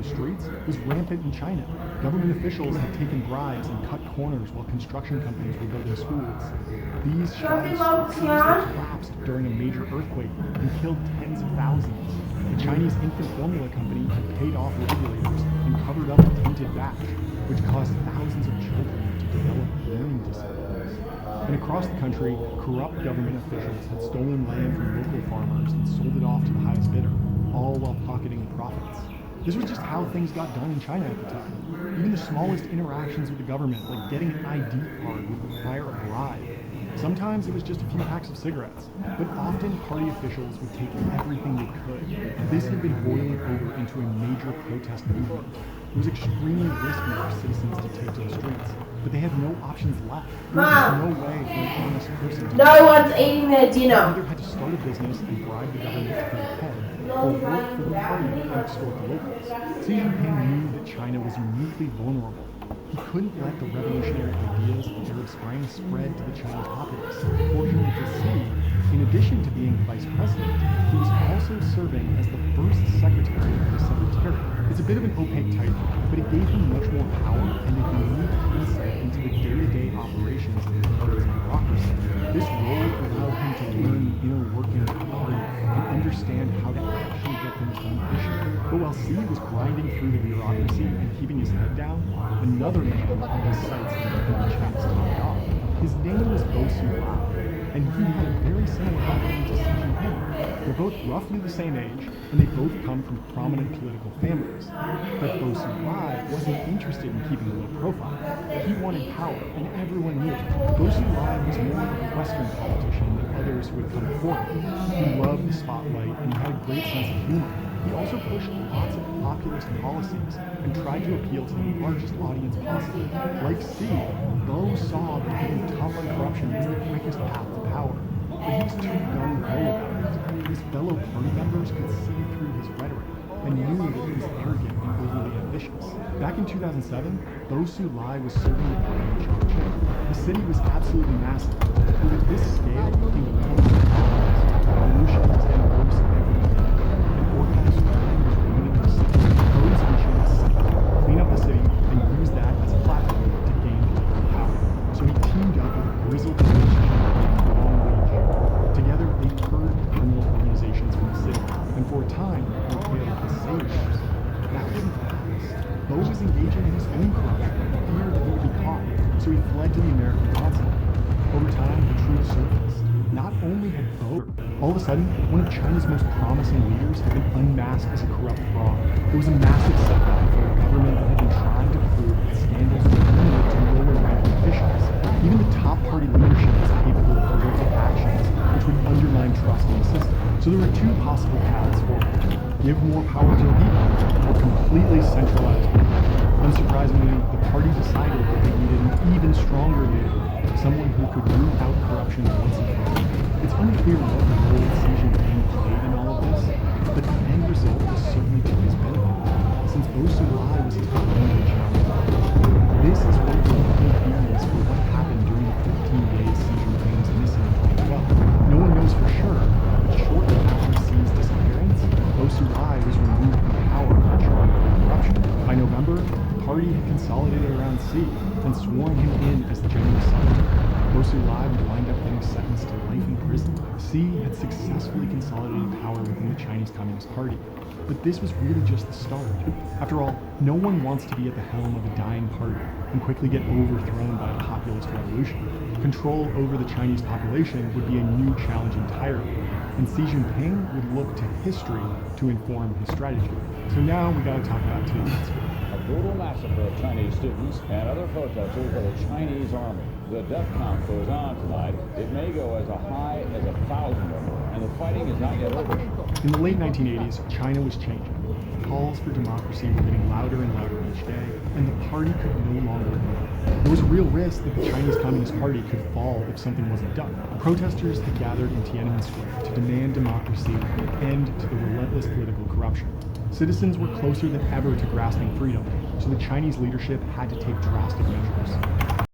the streets was rampant in China. Government officials had taken bribes and cut corners while construction companies were building schools. These shadow structures collapsed during a major earthquake and killed tens of thousands. The Chinese infant formula company had paid off regulators and covered up a tainted batch, which caused thousands of children to develop learning disabilities. And across the country, corrupt government officials had stolen land from local farmers and sold it off to the highest bidder, all while pocketing the profits. This was just how things got done in China at the time. Even the smallest interactions with the government, like getting an ID card, would require a bribe. Sometimes it was just a few packs of cigarettes, but often party officials would take everything they could. This had been boiling over into a major protest movement. It was extremely risky for citizens to take to the streets, but they had no options left. There was no way for an honest person to No one's eating their They dinner. either had to start a business and bribe the government to pay ahead, or work for the party and extort the locals. Xi Jinping knew that China was uniquely vulnerable. He couldn't let the revolutionary ideas of the Arab Spring spread to the Chinese populace. Fortunately for Xi, in addition to being vice president, he was also serving as the first secretary of the Secretariat. It's a bit of an opaque title, but it gave him much more power and a unique insight into the day-to-day operations of the party's bureaucracy. This role allowed him to learn the inner workings of the party and understand how to actually get things done efficiently. But while Xi was grinding through the bureaucracy and keeping his head down, another man on his sights had become the Chinese top dog. His name was Bo Xilai, and he had a very similar background to Xi Jinping. They're both roughly the same age, and they both come from prominent political families. But Bo Xilai wasn't interested in keeping a low profile. He wanted power, and everyone knew it. Bo Xilai was more of a Western politician than others who had come before him. He loved the spotlight, and he had a great sense of humor. He also pushed lots of populist policies and tried to appeal to the largest audience possible. Like Xi, Bo saw that being tough on corruption was the quickest path to power. But he was too gung-ho about it. His fellow party members could see through his rhetoric and knew that he was arrogant and overly ambitious. Back in 2007, Bo Xilai was serving the party in Chongqing. The city was absolutely massive, but at this scale, it became a pollution was getting worse every day. An organized crime was ruining the city. Bo's mission was simple: clean up the city and use that as a platform to gain political power. So he teamed up with a grizzled politician named Wang Weijia. Together, they purged criminal organizations from the city, and for a time, they were hailed as saviors. That wouldn't last. Bo was engaging in his own corruption and feared that he would be caught, so he fled to the American consulate. Over time, the truth surfaced. Not only had Bo, all of a sudden, one of China's most promising leaders had been unmasked as a corrupt fraud. It was a massive setback for a government that had been trying to prove that scandals were limited to lower-ranking officials. Even the top party leadership was capable of horrific actions, which would undermine trust in the system. So there were two possible paths forward: give more power to the people, or completely centralize power. Unsurprisingly, the party decided that they needed an even stronger leader, someone who could root out corruption once and for all. It's unclear what role Xi Jinping played in all of this, but the end result was certainly to his benefit, since Bo Xilai was his only challenge. This is one of the leading theories for what happened during the 15 days Xi Jinping was missing in 2012. No one knows for sure, but shortly after Xi's disappearance, Bo Xilai was removed from power and charged with corruption. By November, the party had consolidated around Xi and sworn him in as the general secretary. Bo Xilai would wind up getting sentenced to life in prison. Xi had successfully consolidated power within the Chinese Communist Party. But this was really just the start. After all, no one wants to be at the helm of a dying party and quickly get overthrown by a populist revolution. Control over the Chinese population would be a new challenge entirely, and Xi Jinping would look to history to inform his strategy. So now we gotta talk about Tiananmen. A brutal massacre of Chinese students and other protesters by the Chinese army. The death count goes on tonight. It may go as high as 1,000 or more, and the fighting is not yet over. In the late 1980s, China was changing. Calls for democracy were getting louder and louder each day, and the party could no longer ignore it. There was a real risk that the Chinese Communist Party could fall if something wasn't done. Protesters had gathered in Tiananmen Square to demand democracy and an end to the relentless political corruption. Citizens were closer than ever to grasping freedom, so the Chinese leadership had to take drastic measures.